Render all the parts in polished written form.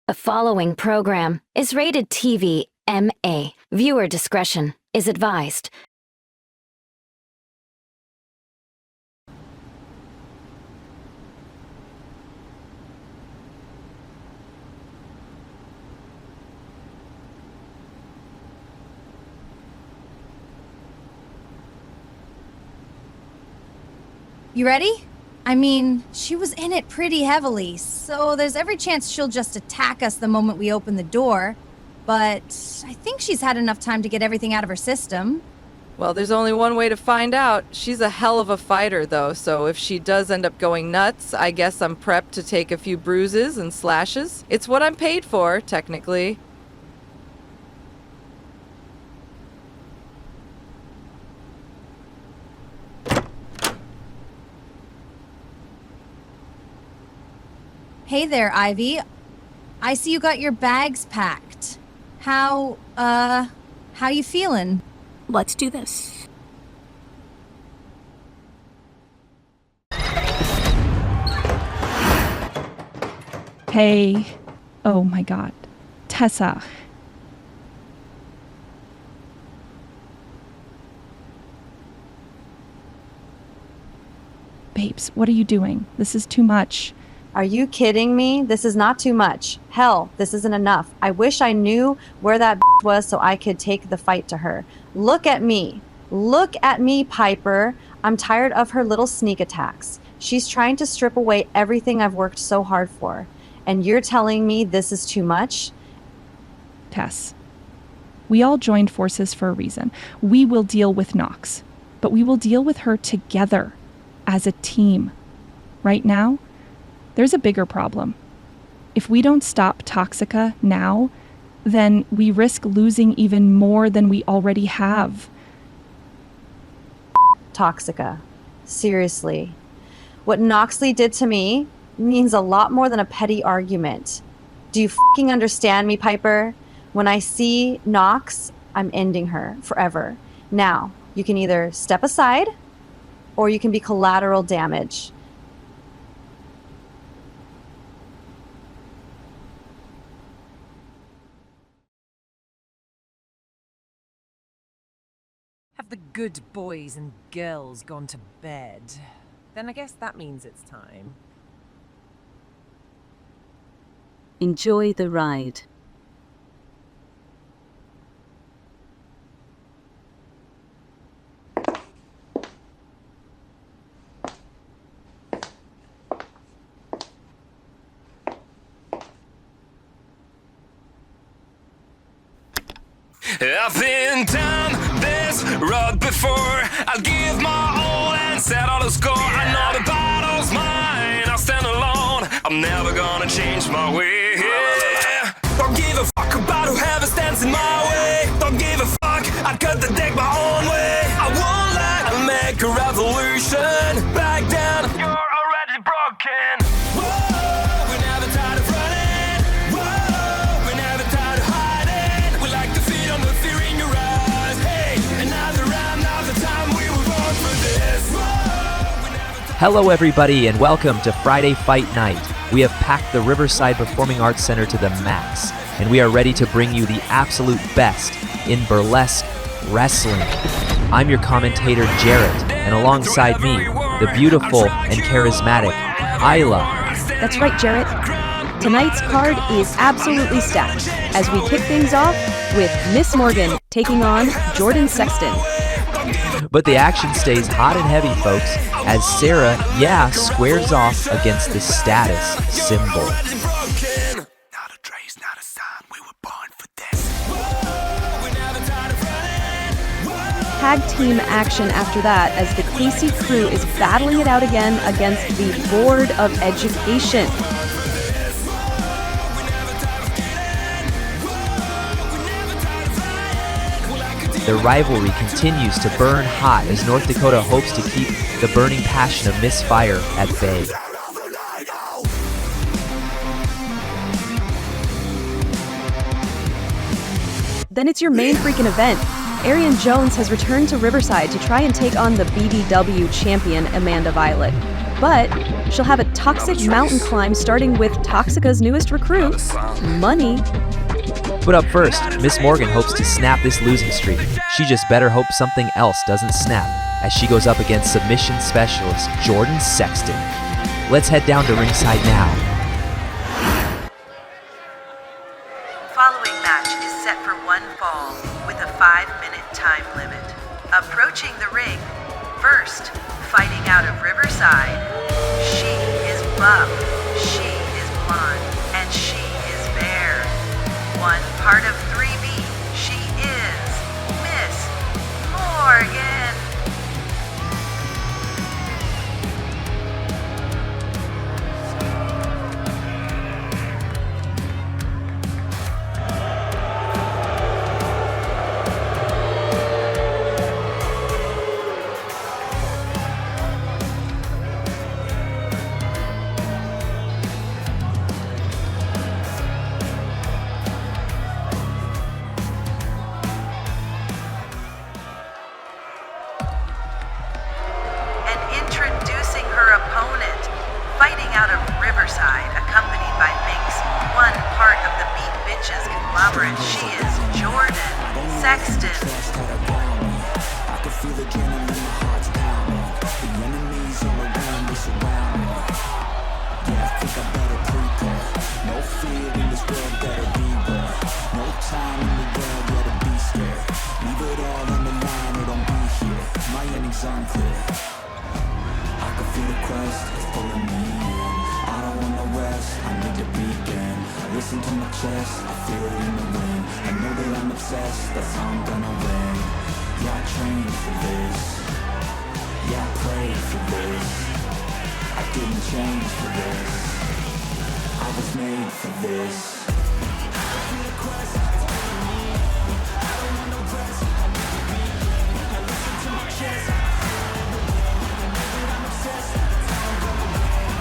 The following program is rated TV MA. Viewer discretion is advised. You ready? I mean, she was in it pretty heavily, so there's every chance she'll just attack us the moment we open the door. But I think she's had enough time to get everything out of her system. Well, there's only one way to find out. She's a hell of a fighter, though, so if she does end up going nuts, I guess I'm prepped to take a few bruises and slashes. It's what I'm paid for, technically. Hey there, Ivy. I see you got your bags packed. How you feeling? Let's do this. Hey. Oh my God. Tessa. Babes, what are you doing? This is too much. Are you kidding me? This is not too much. Hell, this isn't enough. I wish I knew where that was so I could take the fight to her. Look at me. Look at me, Piper. I'm tired of her little sneak attacks. She's trying to strip away everything I've worked so hard for. And you're telling me this is too much? Tess, we all joined forces for a reason. We will deal with Nox, but we will deal with her together as a team. Right now, there's a bigger problem. If we don't stop Toxica now, then we risk losing even more than we already have. Toxica. Seriously. What Noxley did to me means a lot more than a petty argument. Do you fucking understand me, Piper? When I see Nox, I'm ending her forever. Now, you can either step aside or you can be collateral damage. Have the good boys and girls gone to bed? Then I guess that means it's time. Enjoy the ride. I've been down this road before. I'll give my all and settle the score. I know the battle's mine. I'll stand alone. I'm never gonna change my way. Don't give a fuck about whoever stands in my way. Don't give a fuck. I cut the deck my own way. I won't let I'll make a revolution. Back down. You're already broken. Whoa, we're never tired of running. Whoa, we're never tired of hiding. We like to feed on the fear in your eyes. Hey, another round, another time we were born for this. Whoa, we're never tired. Hello everybody and welcome to Friday Fight Night. We have packed the Riverside Performing Arts Center to the max, and we are ready to bring you the absolute best in burlesque wrestling. I'm your commentator, Jarrett, and alongside me, the beautiful and charismatic Isla. That's right, Jarrett. Tonight's card is absolutely stacked as we kick things off with Miss Morgan taking on Jordan Sexton. But the action stays hot and heavy, folks, as Sarah, squares off against the status symbol. Not a trace, not a sign. We were born for this. Whoa, we're never tired of running. Tag team action after that as the Casey crew is battling it out again against the Board of Education. The rivalry continues to burn hot as North Dakota hopes to keep the burning passion of Miss Fire at bay. Then it's your main freaking event. Arian Jones has returned to Riverside to try and take on the BBW champion Amanda Violet. But she'll have a toxic mountain climb starting with Toxica's newest recruit, Money. But up first, Miss Morgan hopes to snap this losing streak. She just better hope something else doesn't snap as she goes up against submission specialist Jordan Sexton. Let's head down to ringside now. Following match is set for one fall with a 5-minute time limit. Approaching the ring, first, fighting out of Riverside, she is buff, she is blonde, and she is bare. One part of 3B, she is Miss Morgan. Introducing her opponent, fighting out of Riverside, accompanied by Minx, one part of the Beat Bitches conglomerate, she is Jordan Sexton. I can feel the adrenaline, my heart's pounding. The enemies all around me surround me. Yeah, I think I better prepare. No fear in this world, better beware. No time in the world, better be scared. Leave it all on the line or don't be here. My ending's unclear. I can feel the quest, it's pulling me in. I don't wanna rest, I need to begin. Listen to my chest, I feel it in the wind. I know that I'm obsessed, that's how I'm gonna win. Yeah, I trained for this. Yeah, I prayed for this. I didn't change for this. I was made for this. I feel the quest, it's pulling me in. I don't want no rest, I need to begin. I listen to my chest, I feel it in the wind. I know that I'm obsessed, that's how I'm gonna win.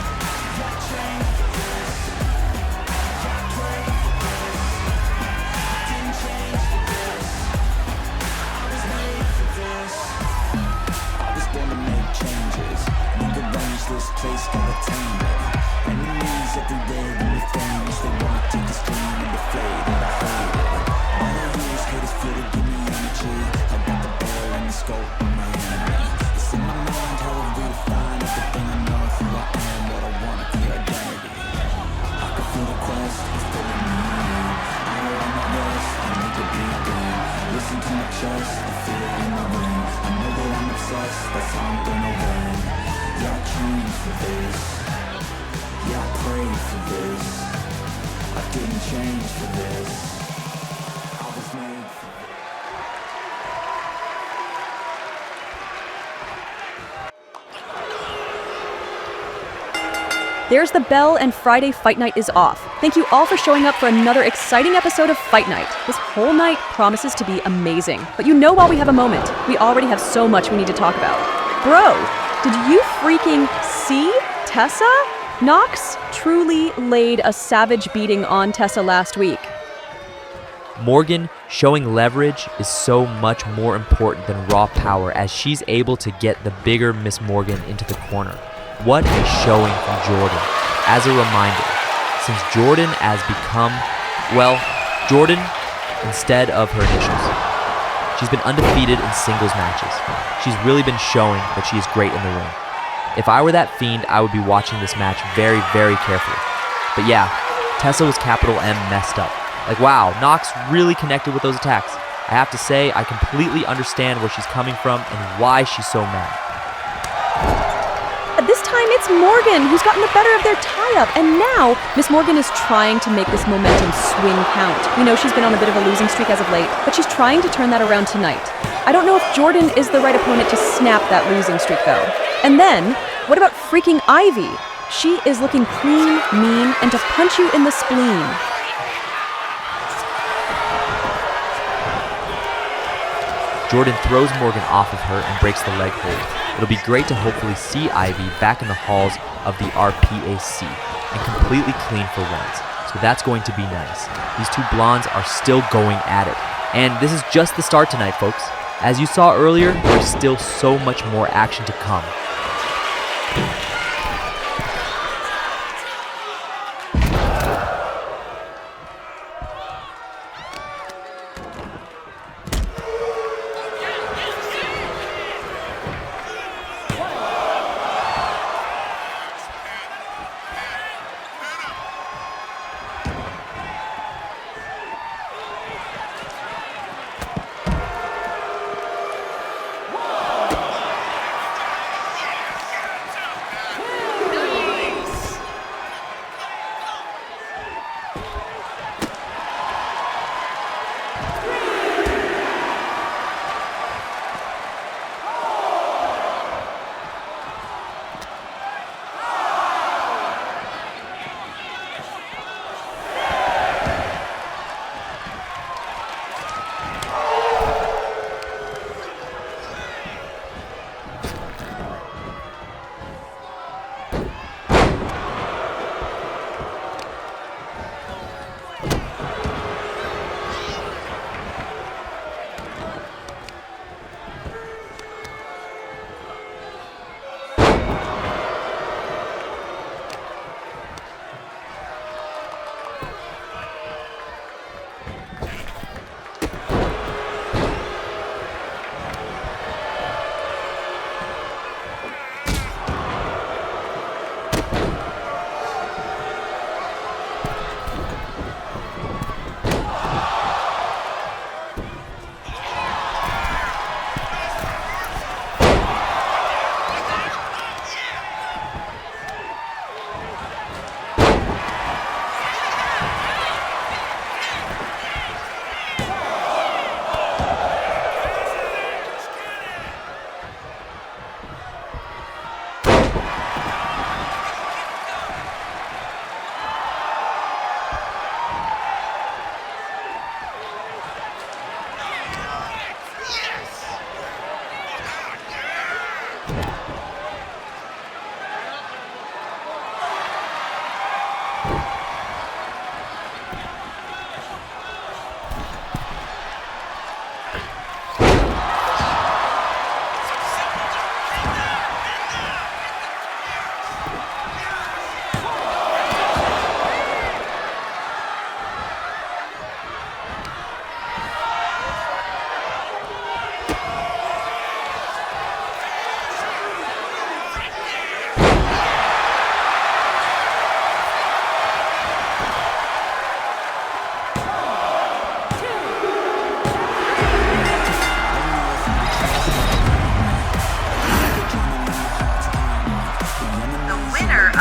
Yeah, I trained for this. Yeah, I prayed for this. I didn't change for this. I was made for this. I was born to make changes. Rearrange this place, gotta tame it. Enemies everywhere in the things. They wanna take this dream and deflate it. I hate it. All I use haters feel to give me energy. I got the barrel and the scope of my enemy. It's in my mind how I redefine everything I know. Who I am, what I want, a clear identity. I can feel the quest, it's pulling me in. I don't wanna rest, I need to begin. Listen to my chest, I feel it in the wind. I know that I'm obsessed, that's how I'm gonna win. Yeah, I trained for this. Yeah, I prayed for this. I didn't change for this. I was made for this. There's the bell and Friday Fight Night is off. Thank you all for showing up for another exciting episode of Fight Night. This whole night promises to be amazing. But you know while we have a moment, we already have so much we need to talk about. Bro, did you freaking see Tessa? Nox truly laid a savage beating on Tessa last week. Morgan showing leverage is so much more important than raw power as she's able to get the bigger Miss Morgan into the corner. What a showing from Jordan. As a reminder, since Jordan has become, well, Jordan instead of her initials. She's been undefeated in singles matches. She's really been showing that she is great in the ring. If I were that fiend, I would be watching this match very, very carefully. But yeah, Tessa was capital M messed up. Like wow, Nox really connected with those attacks. I have to say, I completely understand where she's coming from and why she's so mad. This time it's Morgan who's gotten the better of their tie-up, and now Miss Morgan is trying to make this momentum swing count. We know she's been on a bit of a losing streak as of late, but she's trying to turn that around tonight. I don't know if Jordan is the right opponent to snap that losing streak though. And then, what about freaking Ivy? She is looking clean, mean, and to punch you in the spleen. Jordan throws Morgan off of her and breaks the leg hold. It'll be great to hopefully see Ivy back in the halls of the RPAC and completely clean for once. So that's going to be nice. These two blondes are still going at it. And this is just the start tonight, folks. As you saw earlier, there's still so much more action to come.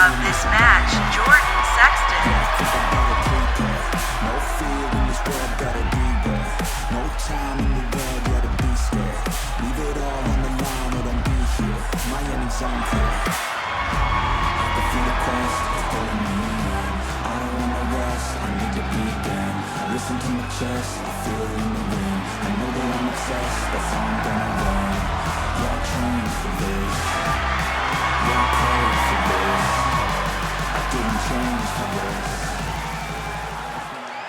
of this match, Jordan Sexton. No fear in this world, gotta beware. No time in the world, gotta be scared. Leave it all on the line or don't be here. My enemy's unclear. I can feel the quest, it's pulling me in. I don't wanna rest, I need to begin. Listen to my chest, I feel it in the wind. I know that I'm obsessed, that's how I'm gonna win. Yeah, I trained for this. Yeah, I prayed for this. I didn't change for this.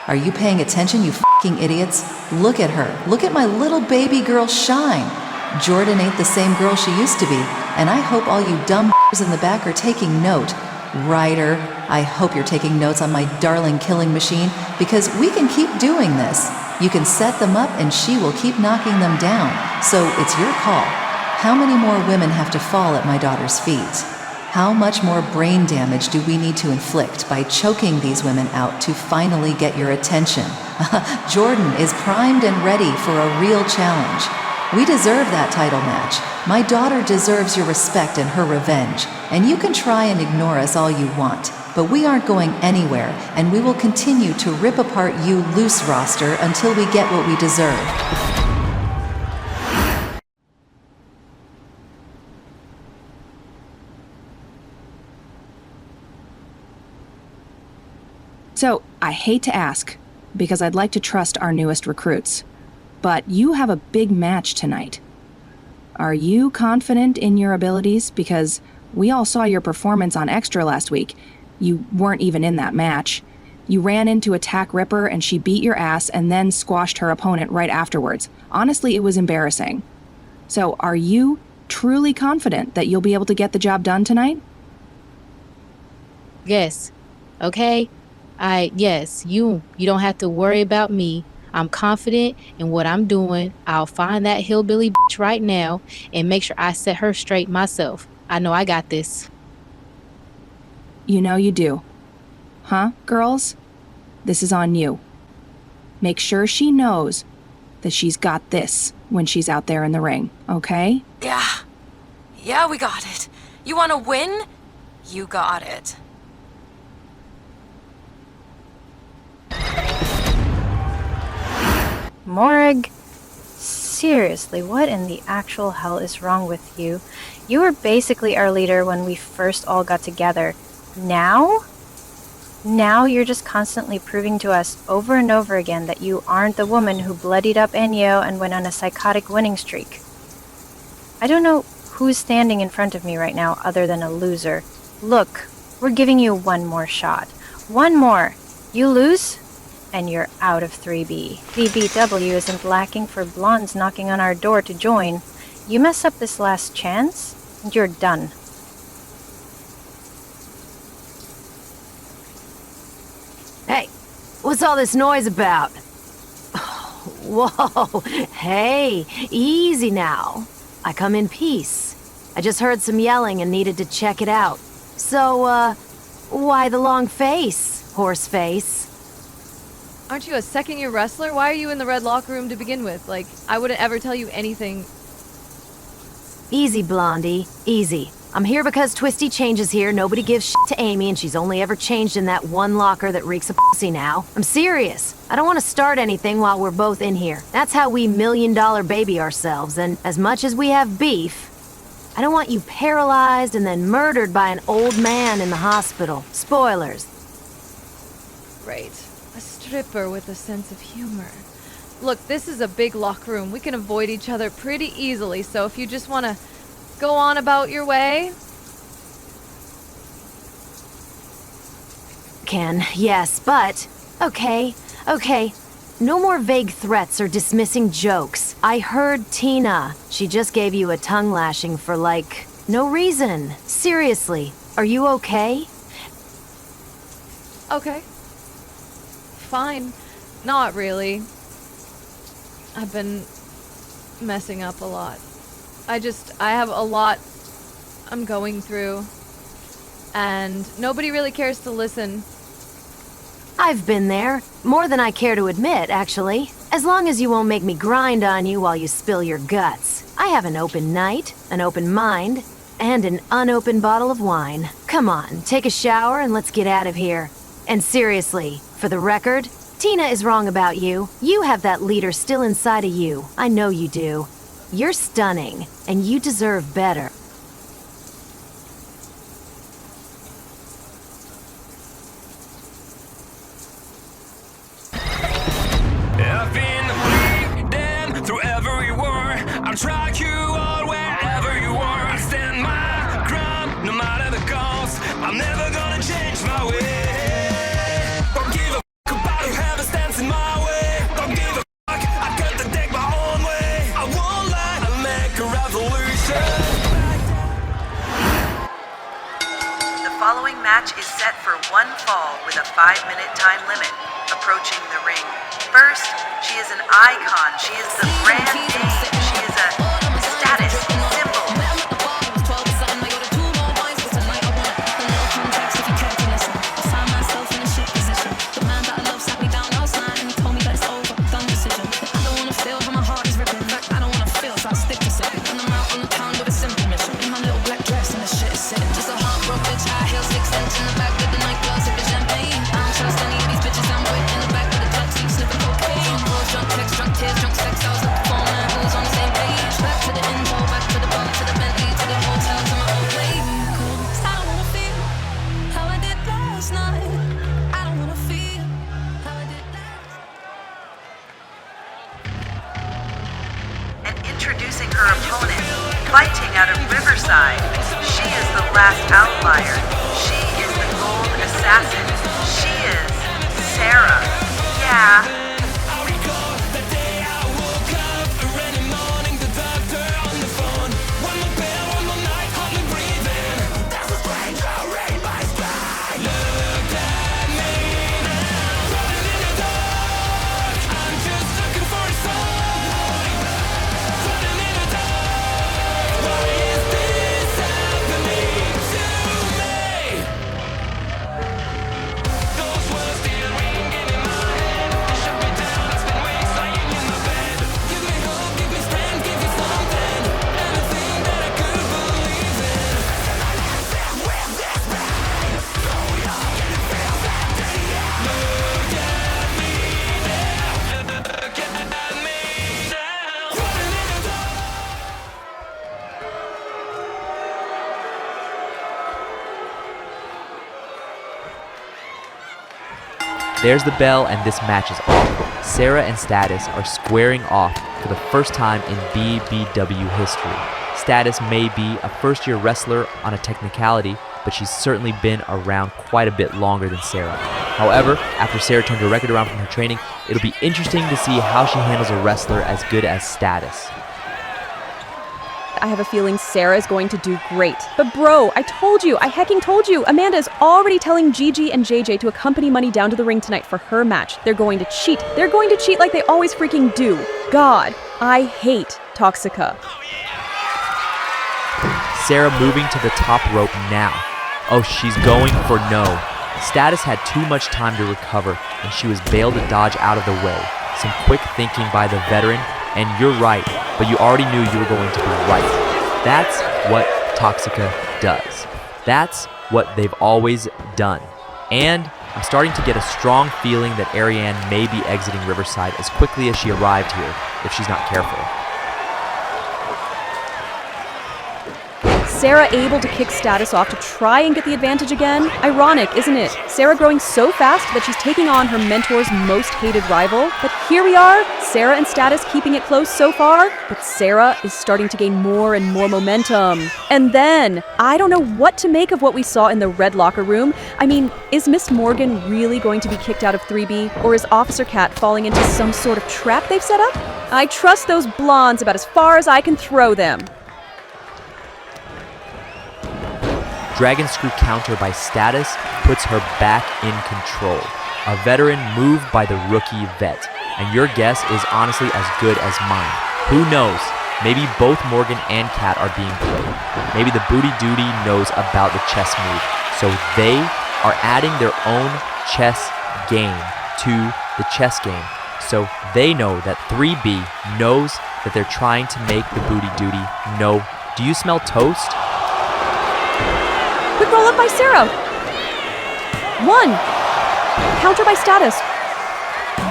Are you paying attention, you fucking idiots? Look at her. Look at my little baby girl shine. Jordan ain't the same girl she used to be, and I hope all you dumb in the back are taking note. Ryder, I hope you're taking notes on my darling killing machine, because we can keep doing this. You can set them up and she will keep knocking them down. So it's your call. How many more women have to fall at my daughter's feet? How much more brain damage do we need to inflict by choking these women out to finally get your attention? Jordan is primed and ready for a real challenge. We deserve that title match. My daughter deserves your respect and her revenge. And you can try and ignore us all you want, but we aren't going anywhere, and we will continue to rip apart you loose roster until we get what we deserve. So, I hate to ask, because I'd like to trust our newest recruits, but you have a big match tonight. Are you confident in your abilities? Because we all saw your performance on Extra last week. You weren't even in that match. You ran in to attack Ripper and she beat your ass and then squashed her opponent right afterwards. Honestly, it was embarrassing. So, are you truly confident that you'll be able to get the job done tonight? Yes. Okay? Yes, you don't have to worry about me. I'm confident in what I'm doing. I'll find that hillbilly bitch right now and make sure I set her straight myself. I know I got this. You know you do. Huh, girls? This is on you. Make sure she knows that she's got this when she's out there in the ring, okay? Yeah, we got it. You want to win? You got it. Morg, seriously, what in the actual hell is wrong with you? You were basically our leader when we first all got together. Now you're just constantly proving to us over and over again that you aren't the woman who bloodied up Enyo and went on a psychotic winning streak. I don't know who's standing in front of me right now other than a loser. Look, we're giving you one more shot. One more. You lose, and you're out of 3B. BBW isn't lacking for blondes knocking on our door to join. You mess up this last chance, and you're done. Hey, what's all this noise about? Whoa, hey, easy now. I come in peace. I just heard some yelling and needed to check it out. So, why the long face, horse face? Aren't you a second-year wrestler? Why are you in the red locker room to begin with? Like, I wouldn't ever tell you anything. Easy, Blondie, easy. I'm here because Twisty changes here, nobody gives shit to Amy, and she's only ever changed in that one locker that reeks of pussy now. I'm serious. I don't want to start anything while we're both in here. That's how we million-dollar baby ourselves, and as much as we have beef, I don't want you paralyzed and then murdered by an old man in the hospital. Spoilers. Right. A stripper with a sense of humor. Look, this is a big locker room. We can avoid each other pretty easily, so if you just want to go on about your way. Can, yes, but... Okay. No more vague threats or dismissing jokes. I heard Tina. She just gave you a tongue lashing for, like, no reason. Seriously, are you okay? Okay. Fine. Not really. I've been messing up a lot. I have a lot I'm going through, and nobody really cares to listen. I've been there. More than I care to admit, actually. As long as you won't make me grind on you while you spill your guts. I have an open night, an open mind, and an unopened bottle of wine. Come on, take a shower and let's get out of here. And seriously, for the record, Tina is wrong about you. You have that leader still inside of you. I know you do. You're stunning, and you deserve better. I've been bleeding through every war. I'll track you all wherever you are. I stand my ground, no matter the cost. I'm never gonna change my way. Don't give a fuck about whoever stands in my way. Don't give a fuck, I got to take my own way. I won't lie, I'll make a revolution. The following match is set for one fall with a 5-minute time limit. Approaching the ring. First, she is an icon. She is the brand name. She is a status symbol. Introducing her opponent, fighting out of Riverside. She is the last outlier. She is the gold assassin. She is Sarah. Yeah. There's the bell, and this match is off. Sarah and Status are squaring off for the first time in BBW history. Status may be a first-year wrestler on a technicality, but she's certainly been around quite a bit longer than Sarah. However, after Sarah turned her record around from her training, it'll be interesting to see how she handles a wrestler as good as Status. I have a feeling Sarah is going to do great. But bro, I hecking told you, Amanda is already telling Gigi and JJ to accompany Money down to the ring tonight for her match. They're going to cheat. They're going to cheat like they always freaking do. God, I hate Toxica. Sarah moving to the top rope now. Oh, she's going for no. Status had too much time to recover, and she was bailed to dodge out of the way. Some quick thinking by the veteran, and you're right, but you already knew you were going to be right. That's what Toxica does. That's what they've always done. And I'm starting to get a strong feeling that Ariane may be exiting Riverside as quickly as she arrived here, if she's not careful. Sarah able to kick Status off to try and get the advantage again? Ironic, isn't it? Sarah growing so fast that she's taking on her mentor's most hated rival. But here we are, Sarah and Status keeping it close so far, but Sarah is starting to gain more and more momentum. And then, I don't know what to make of what we saw in the red locker room. I mean, is Miss Morgan really going to be kicked out of 3B? Or is Officer Cat falling into some sort of trap they've set up? I trust those blondes about as far as I can throw them. Dragon Screw counter by Status puts her back in control. A veteran moved by the rookie vet. And your guess is honestly as good as mine. Who knows? Maybe both Morgan and Kat are being played. Maybe the Booty Duty knows about the chess move. So they are adding their own chess game to the chess game. So they know that 3B knows that they're trying to make the Booty Duty know. Do you smell toast? Roll up by Sarah. 1. Counter by Status.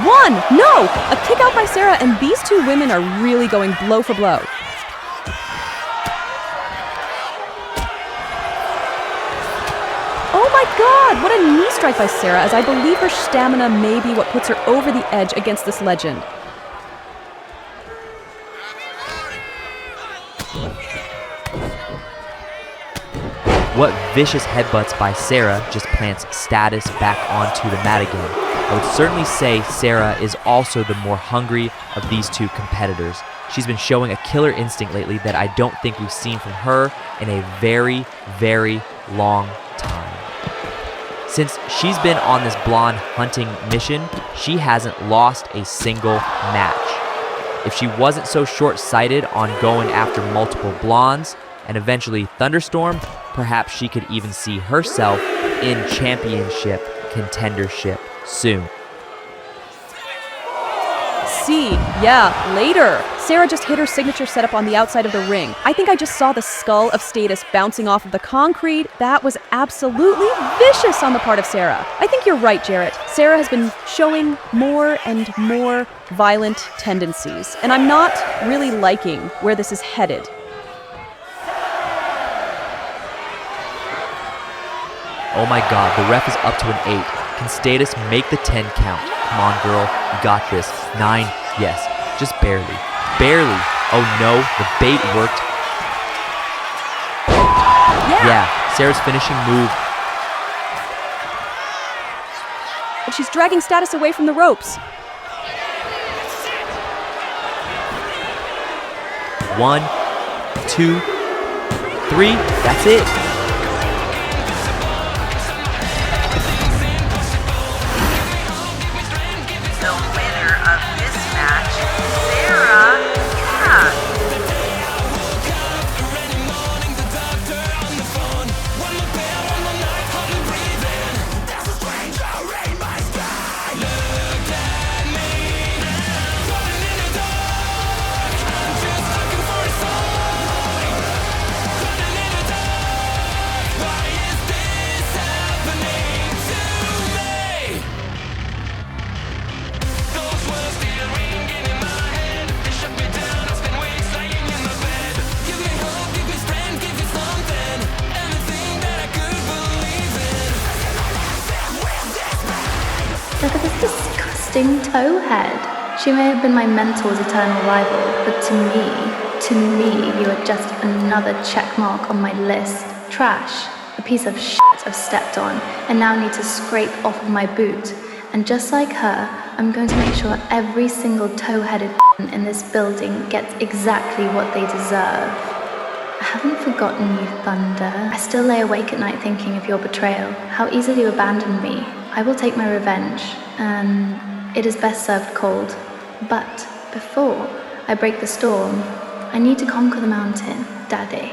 1. No! A kick out by Sarah, and these two women are really going blow for blow. Oh my god! What a knee strike by Sarah, as I believe her stamina may be what puts her over the edge against this legend. What vicious headbutts by Sarah just plants Status back onto the mat again. I would certainly say Sarah is also the more hungry of these two competitors. She's been showing a killer instinct lately that I don't think we've seen from her in a very, very long time. Since she's been on this blonde hunting mission, she hasn't lost a single match. If she wasn't so short-sighted on going after multiple blondes and eventually Thunderstorm, perhaps she could even see herself in championship contendership soon. Later. Sarah just hit her signature setup on the outside of the ring. I think I just saw the skull of Status bouncing off of the concrete. That was absolutely vicious on the part of Sarah. I think you're right, Jarrett. Sarah has been showing more and more violent tendencies, and I'm not really liking where this is headed. Oh my god, the ref is up to an 8. Can Status make the 10 count? Come on, girl, you got this. 9, yes, just barely. Barely. Oh no, the bait worked. Yeah, Sarah's finishing move. But she's dragging Status away from the ropes. 1, 2, 3, that's it. Look at this disgusting towhead. She may have been my mentor's eternal rival, but to me, you are just another check mark on my list. Trash. A piece of shit I've stepped on, and now need to scrape off of my boot. And just like her, I'm going to make sure every single toe-headed in this building gets exactly what they deserve. I haven't forgotten you, Thunder. I still lay awake at night thinking of your betrayal, how easily you abandoned me. I will take my revenge, and it is best served cold. But before I break the storm, I need to conquer the mountain, Daddy.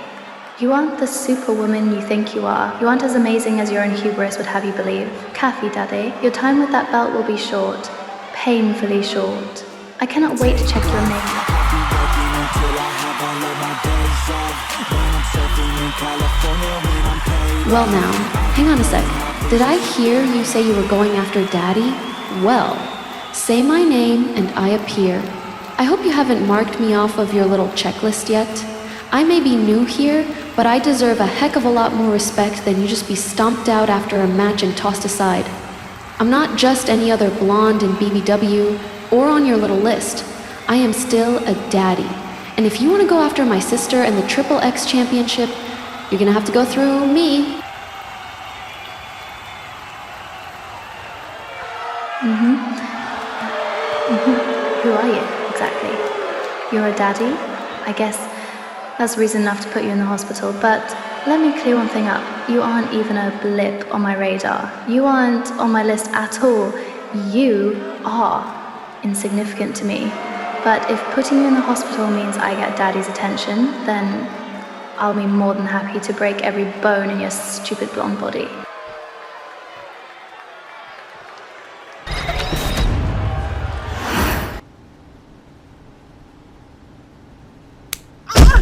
You aren't the superwoman you think you are. You aren't as amazing as your own hubris would have you believe. Kathy, Daddy, your time with that belt will be short. Painfully short. I cannot wait to check your name. Well now, hang on a sec. Did I hear you say you were going after Daddy? Well, say my name and I appear. I hope you haven't marked me off of your little checklist yet. I may be new here, but I deserve a heck of a lot more respect than you just be stomped out after a match and tossed aside. I'm not just any other blonde in BBW or on your little list. I am still a daddy. And if you want to go after my sister and the Triple X Championship, you're gonna have to go through me. Who are you, exactly? You're a daddy? I guess that's reason enough to put you in the hospital, but let me clear one thing up. You aren't even a blip on my radar. You aren't on my list at all. You are insignificant to me. But if putting you in the hospital means I get Daddy's attention, then I'll be more than happy to break every bone in your stupid blonde body.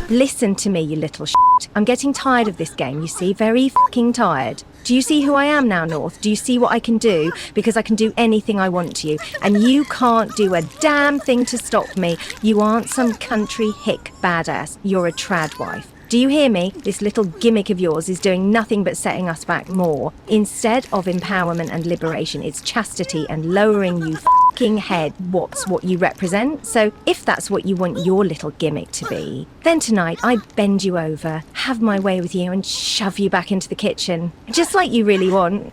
Listen to me, you little shit. I'm getting tired of this game, you see, very fucking tired. Do you see who I am now, North? Do you see what I can do? Because I can do anything I want to you, and you can't do a damn thing to stop me. You aren't some country hick badass. You're a trad wife. Do you hear me? This little gimmick of yours is doing nothing but setting us back more. Instead of empowerment and liberation, it's chastity and lowering you fucking head what's what you represent. So if that's what you want your little gimmick to be, then tonight I bend you over, have my way with you and shove you back into the kitchen. Just like you really want.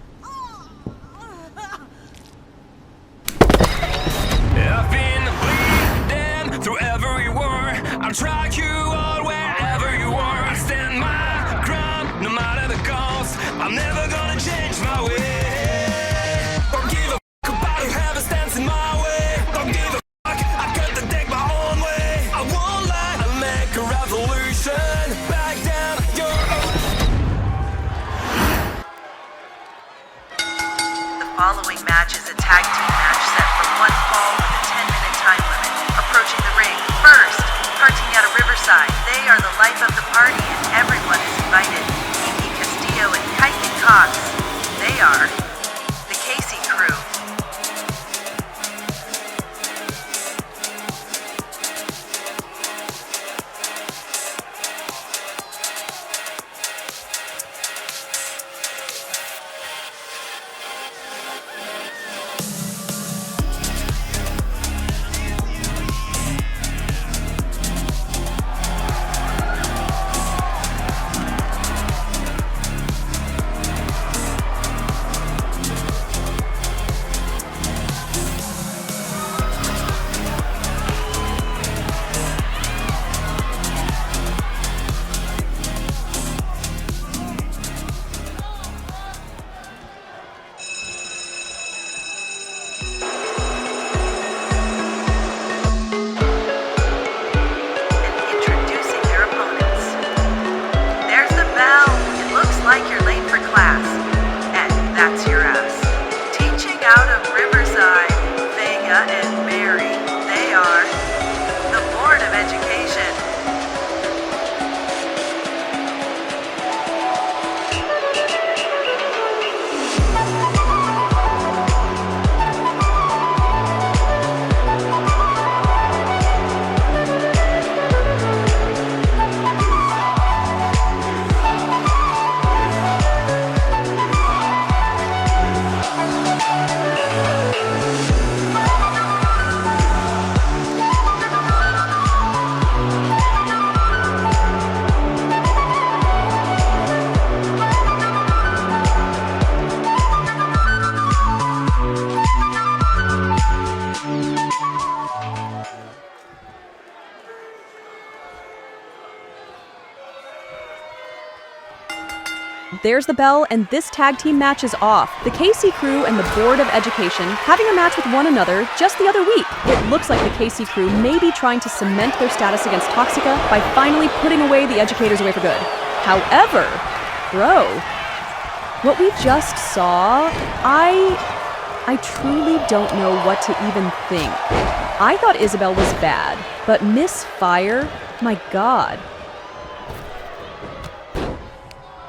I've been bleeding through every war. I'll track you all wherever you are. I stand my ground, no matter the cost. I'm never gonna change my way. Don't give a fuck about whoever stands in my way. Don't give a fuck, I cut the deck my own way. I won't lie, I'll make a revolution. Back down your The following match is a tag team match set for one fall with a 10-minute time limit. Approaching the ring first, parting out of Riverside. They are the life of the party and everyone is invited. Kiki Castillo and Kaiken Cox. They are the Casey Crew. Like you're late for class, and that's your ass. Teaching out of Riverside, Vega and Mary, they are the Board of Education. There's the bell, and this tag team match is off. The KC Crew and the Board of Education having a match with one another just the other week. It looks like the KC Crew may be trying to cement their status against Toxica by finally putting away the educators away for good. However, bro, what we just saw, I truly don't know what to even think. I thought Isabel was bad, but Miss Fire, my god.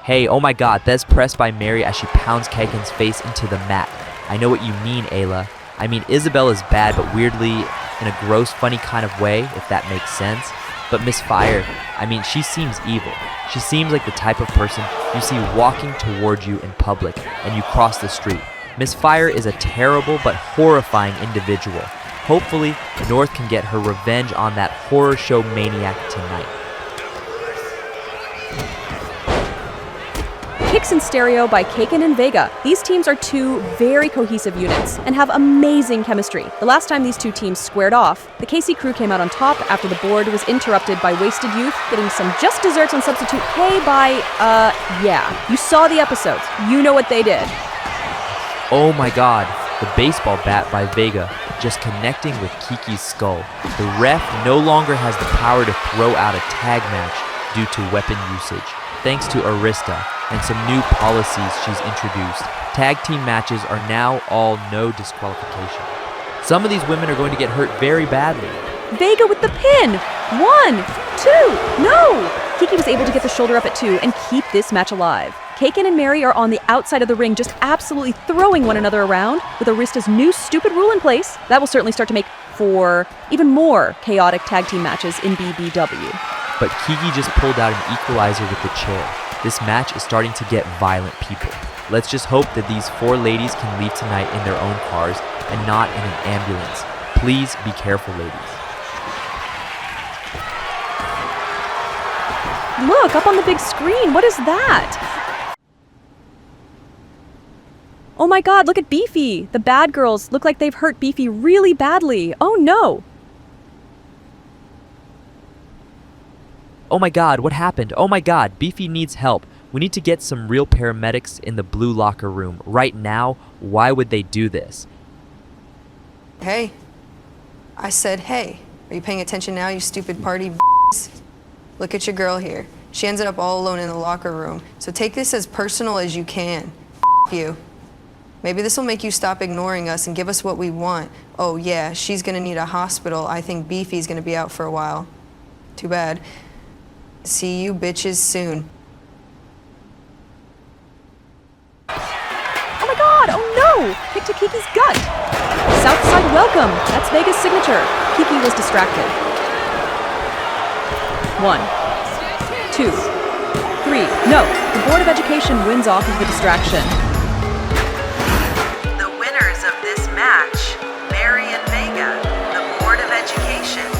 Hey, oh my god, that's pressed by Mary as she pounds Kekin's face into the mat. I know what you mean, Ayla. I mean, Isabel is bad, but weirdly in a gross, funny kind of way, if that makes sense. But Miss Fire, I mean, she seems evil. She seems like the type of person you see walking toward you in public and you cross the street. Miss Fire is a terrible but horrifying individual. Hopefully, North can get her revenge on that horror show maniac tonight. Kicks in Stereo by Kaken and Vega. These teams are two very cohesive units and have amazing chemistry. The last time these two teams squared off, the KC Crew came out on top after the board was interrupted by Wasted Youth getting some just desserts on Substitute K by, yeah. You saw the episodes. You know what they did. Oh my god, the baseball bat by Vega just connecting with Kiki's skull. The ref no longer has the power to throw out a tag match due to weapon usage. Thanks to Arista and some new policies she's introduced, tag team matches are now all no disqualification. Some of these women are going to get hurt very badly. Vega with the pin! 1, 2, no! Kiki was able to get the shoulder up at 2 and keep this match alive. Kaken and Mary are on the outside of the ring, just absolutely throwing one another around. With Arista's new stupid rule in place, that will certainly start to make for even more chaotic tag team matches in BBW. But Kiki just pulled out an equalizer with the chair. This match is starting to get violent, people. Let's just hope that these 4 ladies can leave tonight in their own cars and not in an ambulance. Please be careful, ladies. Look, up on the big screen, what is that? Oh my god, look at Beefy! The bad girls look like they've hurt Beefy really badly. Oh no! Oh my god, what happened? Oh my god, Beefy needs help. We need to get some real paramedics in the blue locker room. Right now, why would they do this? Hey. I said hey. Are you paying attention now, you stupid party b****s? Look at your girl here. She ended up all alone in the locker room. So take this as personal as you can. F you. Maybe this will make you stop ignoring us and give us what we want. Oh yeah, she's gonna need a hospital. I think Beefy's gonna be out for a while. Too bad. See you bitches soon. Oh my god, oh no! Kick to Kiki's gut! Southside welcome! That's Vega's signature. Kiki was distracted. 1, 2, 3. No, the Board of Education wins off of the distraction. The winners of this match, Mary and Vega, the Board of Education.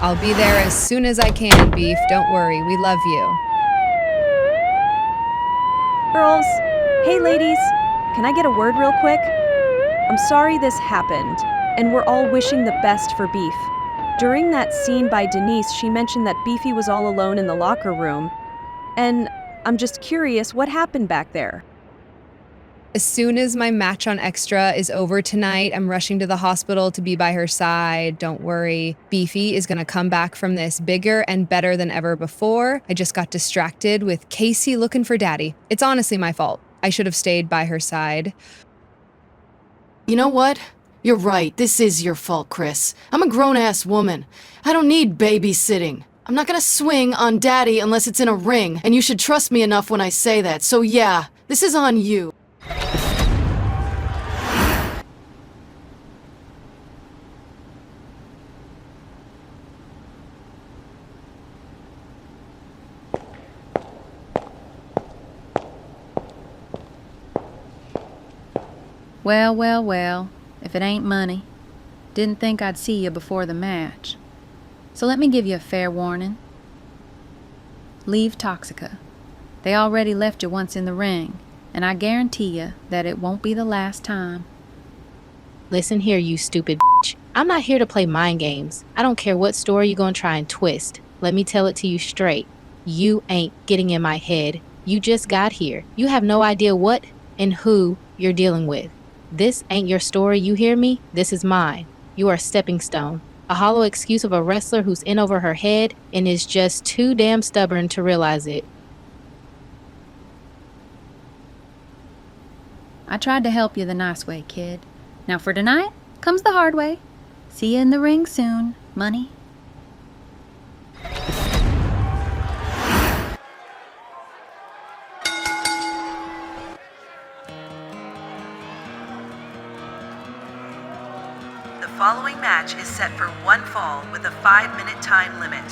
I'll be there as soon as I can, Beef. Don't worry, we love you. Girls, hey ladies, can I get a word real quick? I'm sorry this happened, and we're all wishing the best for Beef. During that scene by Denise, she mentioned that Beefy was all alone in the locker room, and I'm just curious what happened back there. As soon as my match on Extra is over tonight, I'm rushing to the hospital to be by her side. Don't worry. Beefy is gonna come back from this bigger and better than ever before. I just got distracted with Casey looking for Daddy. It's honestly my fault. I should have stayed by her side. You know what? You're right. This is your fault, Chris. I'm a grown-ass woman. I don't need babysitting. I'm not gonna swing on Daddy unless it's in a ring, and you should trust me enough when I say that. So yeah, this is on you. Well, well, well, if it ain't money. Didn't think I'd see you before the match. So let me give you a fair warning. Leave Toxica. They already left you once in the ring, and I guarantee you that it won't be the last time. Listen here, you stupid bitch. I'm not here to play mind games. I don't care what story you're gonna try and twist. Let me tell it to you straight. You ain't getting in my head. You just got here. You have no idea what and who you're dealing with. This ain't your story, you hear me? This is mine. You are a stepping stone. A hollow excuse of a wrestler who's in over her head and is just too damn stubborn to realize it. I tried to help you the nice way, kid. Now for tonight, comes the hard way. See you in the ring soon, money. The following match is set for one fall with a 5-minute time limit.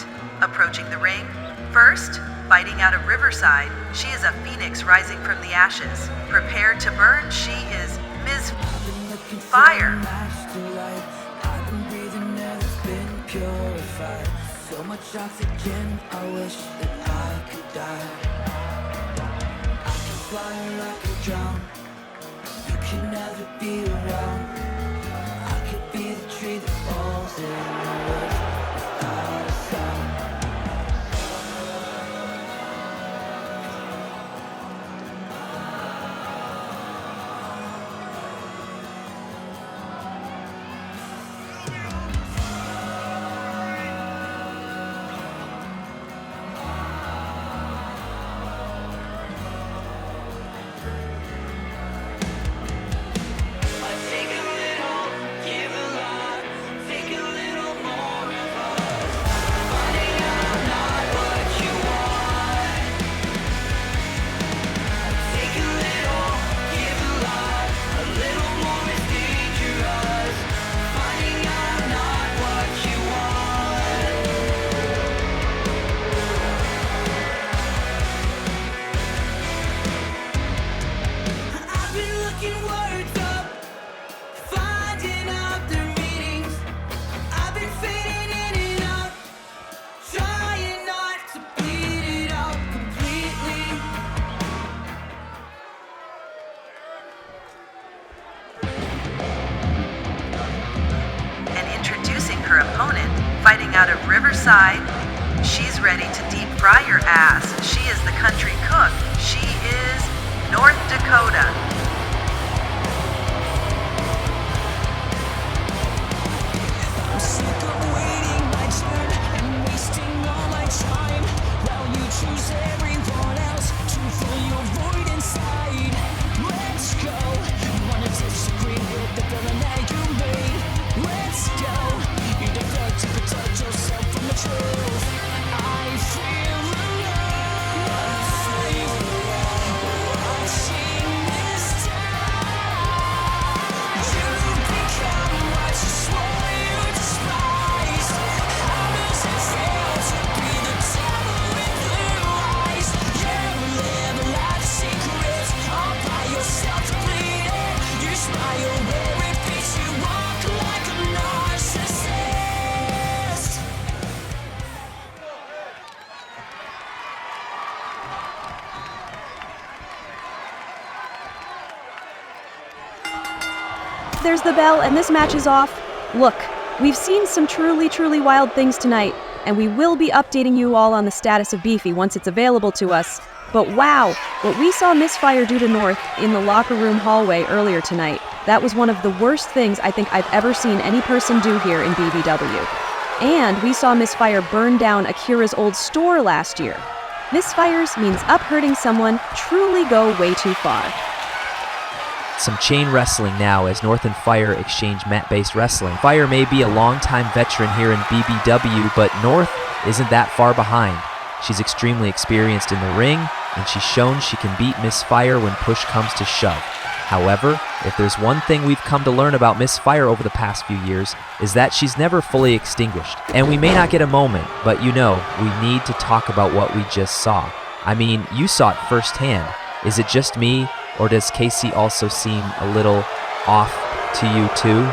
Approaching the ring, first, fighting out of Riverside, she is a phoenix rising from the ashes. Prepared to burn, she is Ms. Fire. I've been breathing air that's been purified. So much oxygen, I wish that I could die. I can fly or I could drown. You can never be around. I could be the tree that falls in the woods. out of Riverside. She's ready to deep fry your ass. She is the country cook. She is North Dakota. I'm sick of waiting my turn and wasting all my time while you choose everyone else to fill your void inside. Let's go. You wanna disagree with the villain that you made? Let's go. You deflect to protect yourself from the truth. I feel alive. Watching this die. You've become what you swore you despised. How does it feel to be the devil with blue eyes? You live a life secret all by yourself, depleted. You smile where it fits. You walk like a narcissist. There's the bell, and this match is off. Look, we've seen some truly, truly wild things tonight, and we will be updating you all on the status of Beefy once it's available to us. But wow, what we saw Misfire do to North in the locker room hallway earlier tonight, that was one of the worst things I think I've ever seen any person do here in BBW. And we saw Misfire burn down Akira's old store last year. Misfires means uphurting someone truly go way too far. Some chain wrestling now as North and Fire exchange mat-based wrestling. Fire may be a longtime veteran here in BBW, but North isn't that far behind. She's extremely experienced in the ring, and she's shown she can beat Misfire when push comes to shove. However, if there's one thing we've come to learn about Misfire over the past few years, is that she's never fully extinguished. And we may not get a moment, but you know, we need to talk about what we just saw. I mean, you saw it firsthand. Is it just me? Or does Casey also seem a little off to you too?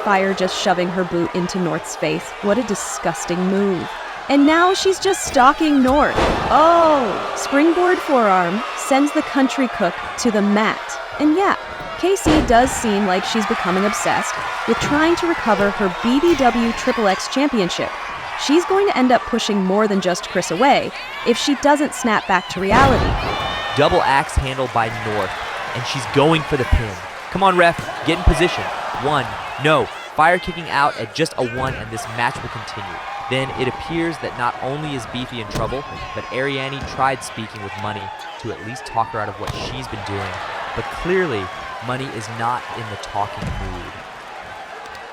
Fire just shoving her boot into North's face. What a disgusting move. And now she's just stalking North. Oh, springboard forearm sends the country cook to the mat. And yeah, Casey does seem like she's becoming obsessed with trying to recover her BBW XXX championship. She's going to end up pushing more than just Chris away if she doesn't snap back to reality. Double axe handle by North, and she's going for the pin. Come on, ref, get in position. 1, no, Fire kicking out at just a 1, and this match will continue. Then it appears that not only is Beefy in trouble, but Ariane tried speaking with Money to at least talk her out of what she's been doing. But clearly, Money is not in the talking mood.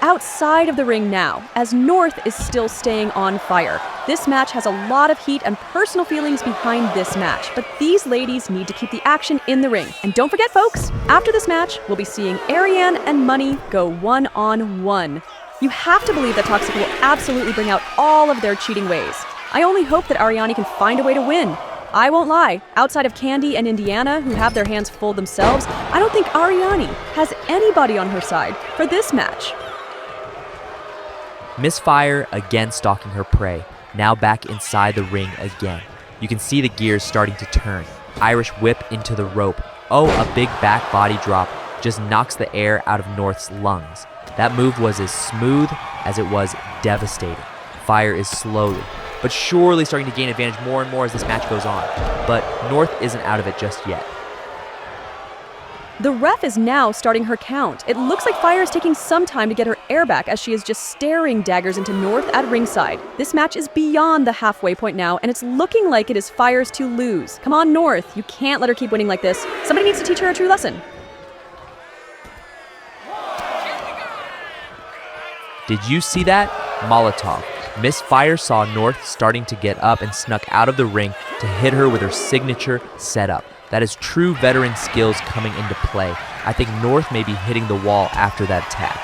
Outside of the ring now, as North is still staying on fire. This match has a lot of heat and personal feelings behind this match, but these ladies need to keep the action in the ring. And don't forget, folks, after this match, we'll be seeing Ariane and Money go one-on-one. You have to believe that Toxic will absolutely bring out all of their cheating ways. I only hope that Ariane can find a way to win. I won't lie, outside of Candy and Indiana, who have their hands full themselves, I don't think Ariane has anybody on her side for this match. Misfire again stalking her prey, now back inside the ring again. You can see the gears starting to turn. Irish whip into the rope. Oh, a big back body drop just knocks the air out of North's lungs. That move was as smooth as it was devastating. Fire is slowly, but surely starting to gain advantage more and more as this match goes on. But North isn't out of it just yet. The ref is now starting her count. It looks like Fire is taking some time to get her air back as she is just staring daggers into North at ringside. This match is beyond the halfway point now, and it's looking like it is Fire's to lose. Come on, North. You can't let her keep winning like this. Somebody needs to teach her a true lesson. Did you see that? Molotov. Misfire saw North starting to get up and snuck out of the ring to hit her with her signature setup. That is true veteran skills coming into play. I think North may be hitting the wall after that attack.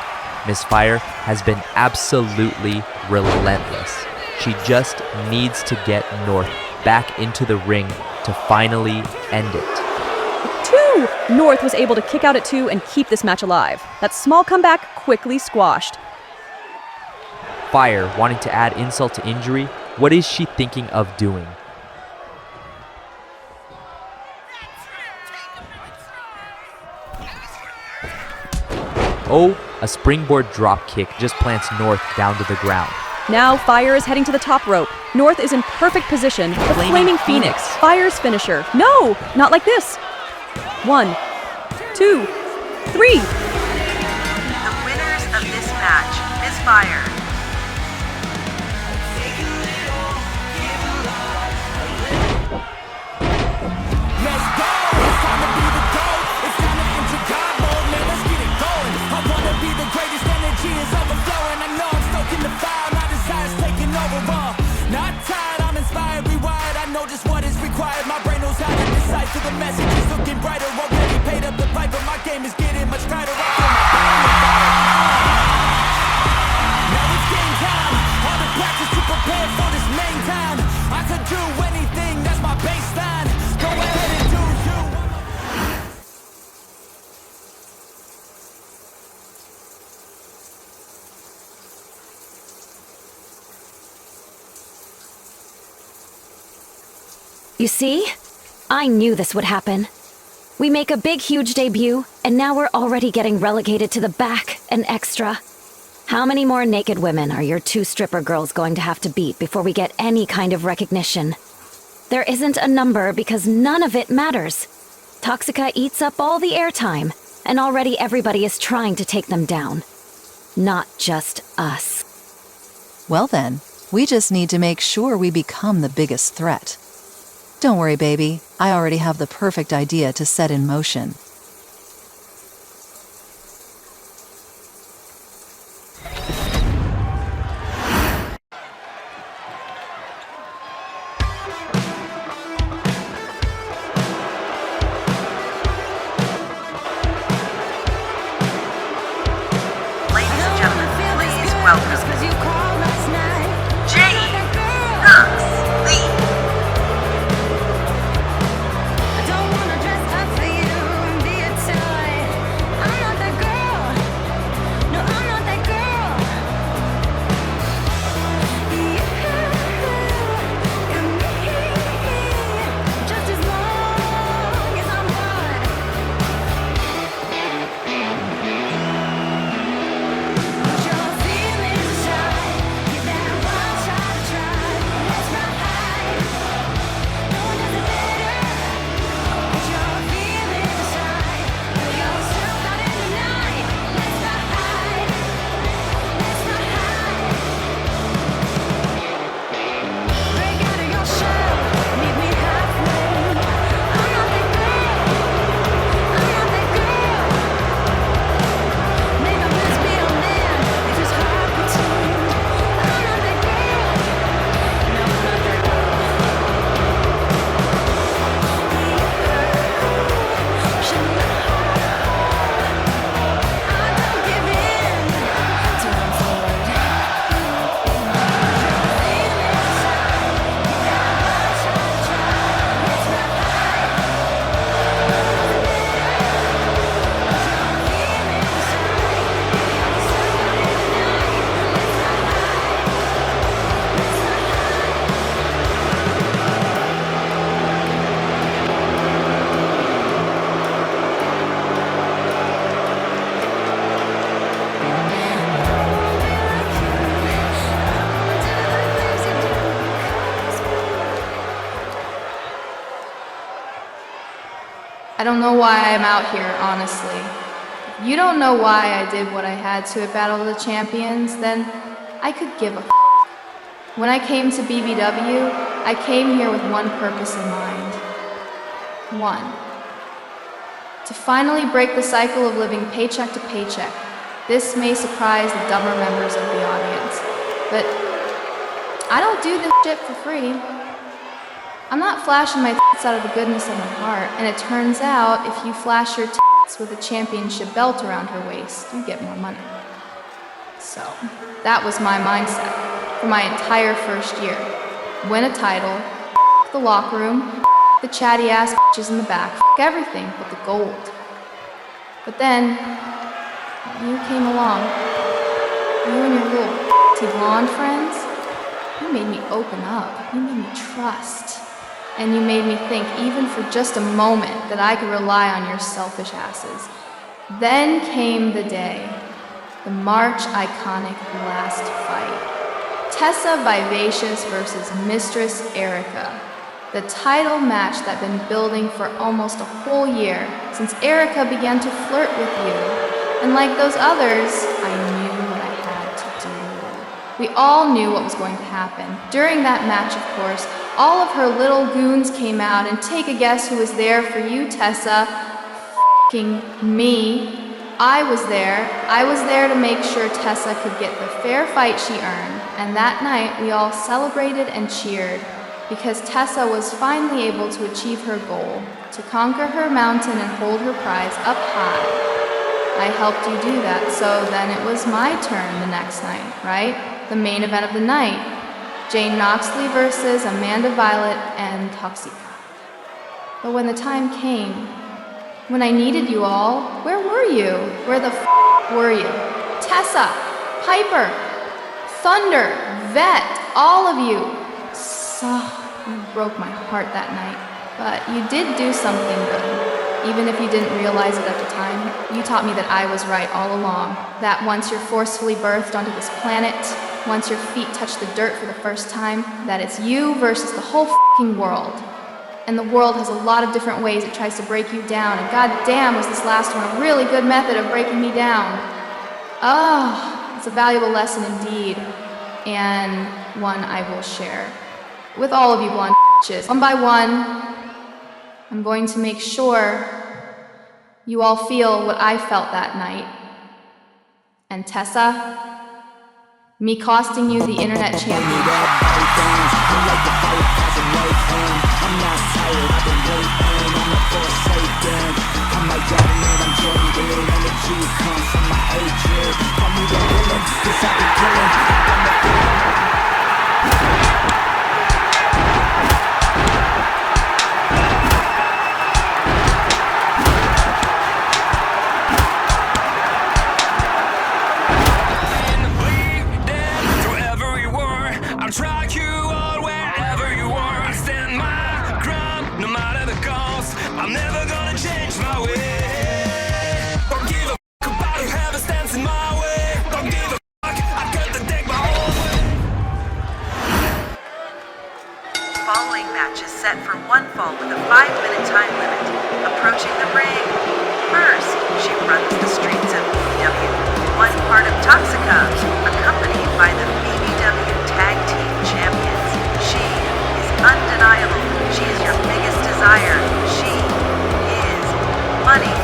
Misfire has been absolutely relentless. She just needs to get North back into the ring to finally end it. 2! North was able to kick out at 2 and keep this match alive. That small comeback quickly squashed. Fire wanting to add insult to injury. What is she thinking of doing? Oh, a springboard drop kick just plants North down to the ground. Now Fire is heading to the top rope. North is in perfect position. The Flaming Phoenix. Fire's finisher. No, not like this. 1, 2, 3. The winners of this match is Fire. My brain knows how to decipher the message is looking brighter. Already paid up the piper, my game is getting much tighter. I feel my now it's game time. All the practice to prepare for this main time. I could do anything, that's my baseline. Go ahead and do you. You see? I knew this would happen. We make a big, huge debut, and now we're already getting relegated to the back and extra. How many more naked women are your 2 stripper girls going to have to beat before we get any kind of recognition? There isn't a number because none of it matters. Toxica eats up all the airtime, and already everybody is trying to take them down. Not just us. Well then, we just need to make sure we become the biggest threat. Don't worry, baby. I already have the perfect idea to set in motion. Ladies and gentlemen, please welcome Jade Knox Lee. I don't know why I'm out here, honestly. If you don't know why I did what I had to at Battle of the Champions, then I could give a f***. When I came to BBW, I came here with one purpose in mind. One. To finally break the cycle of living paycheck to paycheck. This may surprise the dumber members of the audience, but I don't do this shit for free. I'm not flashing my tits out of the goodness of my heart, and it turns out if you flash your tits with a championship belt around her waist, you get more money. So, that was my mindset for my entire first year. Win a title, the locker room, the chatty ass bitches in the back, everything but the gold. But then, you came along. You and your little blonde friends, you made me open up. You made me trust. And you made me think, even for just a moment, that I could rely on your selfish asses. Then came the day, the March iconic last fight. Tessa Vivacious versus Mistress Erica. The title match that had been building for almost a whole year, since Erica began to flirt with you. And like those others, I knew what I had to do. We all knew what was going to happen. During that match, of course, all of her little goons came out, and take a guess who was there for you, Tessa? F***ing me. I was there. I was there to make sure Tessa could get the fair fight she earned. And that night, we all celebrated and cheered, because Tessa was finally able to achieve her goal, to conquer her mountain and hold her prize up high. I helped you do that, so then it was my turn the next night, right? The main event of the night. Jane Knoxley versus Amanda Violet and Toxica. But when the time came, when I needed you all, where were you? Where the were you? Tessa, Piper, Thunder, Vet, all of you. You broke my heart that night. But you did do something good. Even if you didn't realize it at the time, you taught me that I was right all along. That once you're forcefully birthed onto this planet, once your feet touch the dirt for the first time, that it's you versus the whole f***ing world. And the world has a lot of different ways it tries to break you down, and goddamn was this last one a really good method of breaking me down. It's a valuable lesson indeed, and one I will share with all of you blonde bitches. One by one, I'm going to make sure you all feel what I felt that night. And Tessa, me costing you the internet championship. I'm not tired, I've been waiting, I'm the force Satan. I'm like Batman, I'm jaded, energy comes from my hatred. Call me the villain, 'cause I be killing. I'm the through every war, I'll track you all wherever you are. I stand my ground, no matter the cost. I'm never gonna change my way. Don't give a fuck about whoever stands in my way. Don't give a fuck, I got to take my own way. Following match is set for one fall with a 5-minute time limit. Approaching the ring. First, she runs the streets of BBW, one part of Toxica, accompanied by the BBW Tag Team Champions. She is undeniable. She is your biggest desire. She is money.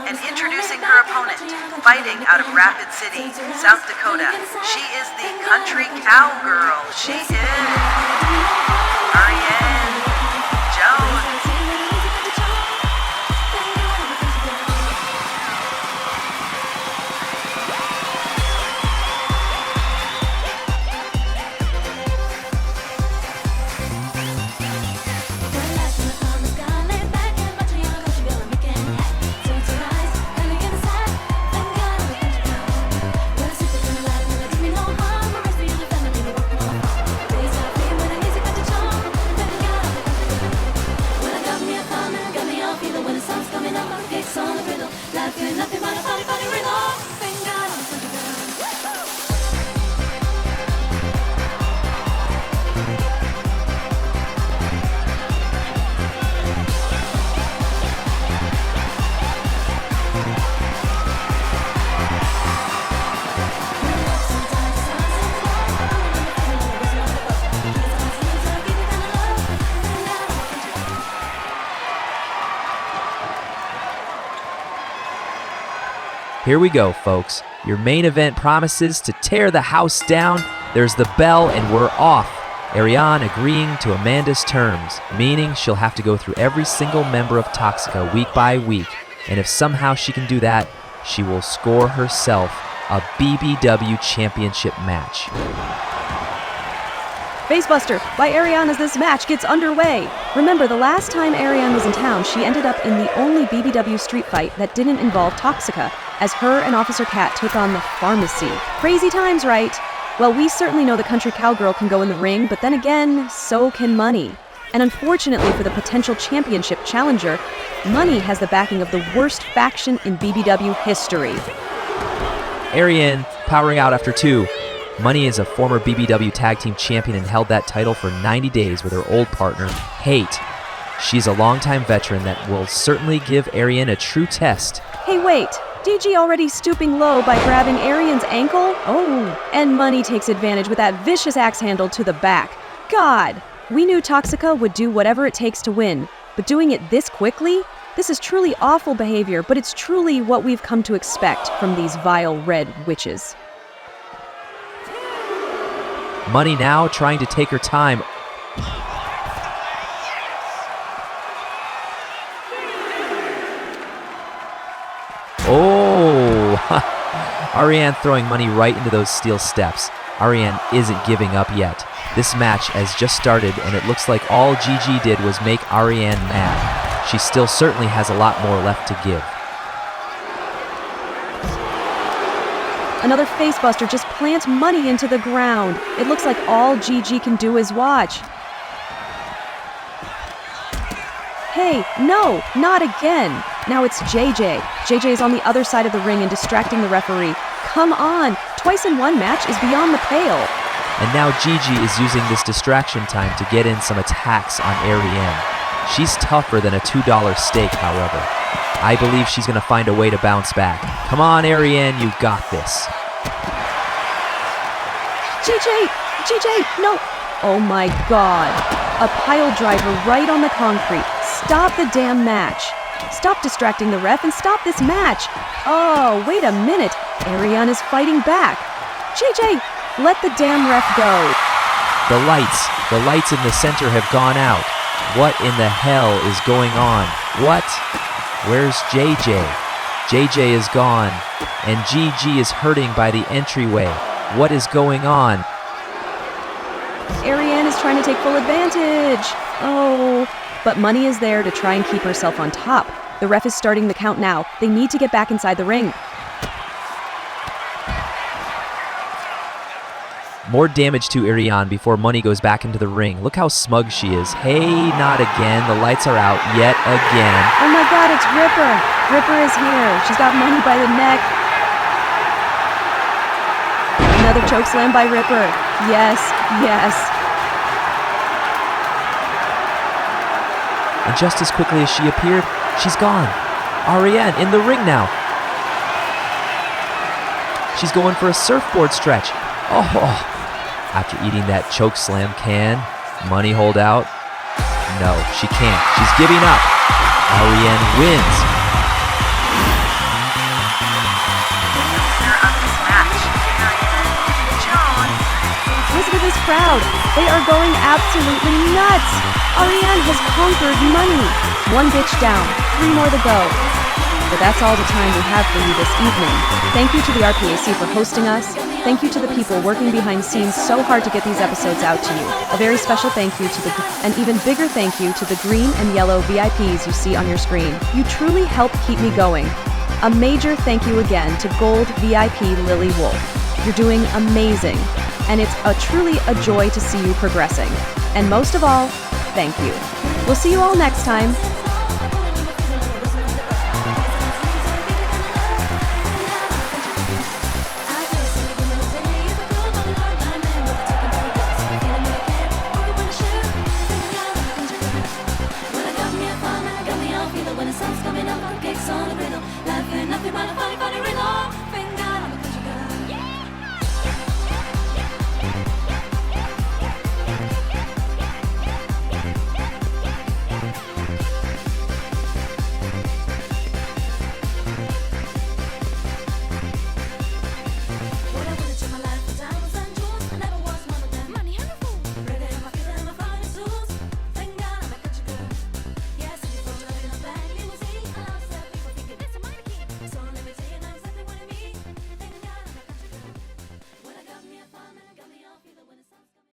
And introducing her opponent, fighting out of Rapid City, South Dakota, she is the country cowgirl. She is Marianne Jones. When I Here we go, folks. Your main event promises to tear the house down. There's the bell and we're off. Ariane agreeing to Amanda's terms, meaning she'll have to go through every single member of Toxica week by week. And if somehow she can do that, she will score herself a BBW championship match. Facebuster by Ariane as this match gets underway. Remember, the last time Ariane was in town, she ended up in the only BBW street fight that didn't involve Toxica, as her and Officer Cat took on the Pharmacy. Crazy times, right? Well, we certainly know the country cowgirl can go in the ring, but then again, so can Money. And unfortunately for the potential championship challenger, Money has the backing of the worst faction in BBW history. Ariane powering out after 2. Money is a former BBW tag team champion and held that title for 90 days with her old partner, Hate. She's a longtime veteran that will certainly give Ariane a true test. Hey, wait! DG already stooping low by grabbing Ariane's ankle? Oh, and Money takes advantage with that vicious axe handle to the back. God! We knew Toxica would do whatever it takes to win, but doing it this quickly? This is truly awful behavior, but it's truly what we've come to expect from these vile red witches. Money now trying to take her time. Oh! Ariane throwing Money right into those steel steps. Ariane isn't giving up yet. This match has just started, and it looks like all GG did was make Ariane mad. She still certainly has a lot more left to give. Another facebuster just plants Money into the ground. It looks like all GG can do is watch. Hey, no, not again. Now it's JJ. JJ is on the other side of the ring and distracting the referee. Come on, twice in one match is beyond the pale. And now Gigi is using this distraction time to get in some attacks on Ariane. She's tougher than a $2 steak, however. I believe she's going to find a way to bounce back. Come on, Ariane, you got this. JJ, no. Oh my God. A pile driver right on the concrete. Stop the damn match. Stop distracting the ref and stop this match. Oh, wait a minute. Ariane is fighting back. JJ, let the damn ref go. The lights in the center have gone out. What in the hell is going on? What? Where's JJ? JJ is gone, and GG is hurting by the entryway. What is going on? Ariane is trying to take full advantage. Oh, but Money is there to try and keep herself on top. The ref is starting the count now. They need to get back inside the ring. More damage to Ariane before Money goes back into the ring. Look how smug she is. Hey, not again. The lights are out yet again. Oh my God, it's Ripper. Ripper is here. She's got Money by the neck. Another chokeslam by Ripper. Yes, yes. And just as quickly as she appeared, she's gone. Ariane in the ring now. She's going for a surfboard stretch. Oh. After eating that choke slam, can Money hold out? No, she can't. She's giving up. Ariane wins. Listen to this crowd. They are going absolutely nuts. Ariane has conquered Money. One bitch down, 3 more to go. But that's all the time we have for you this evening. Thank you to the RPAC for hosting us. Thank you to the people working behind the scenes so hard to get these episodes out to you. A very special thank you to an even bigger thank you to the green and yellow VIPs you see on your screen. You truly help keep me going. A major thank you again to Gold VIP Lily Wolf. You're doing amazing, and it's truly a joy to see you progressing. And most of all, thank you. We'll see you all next time.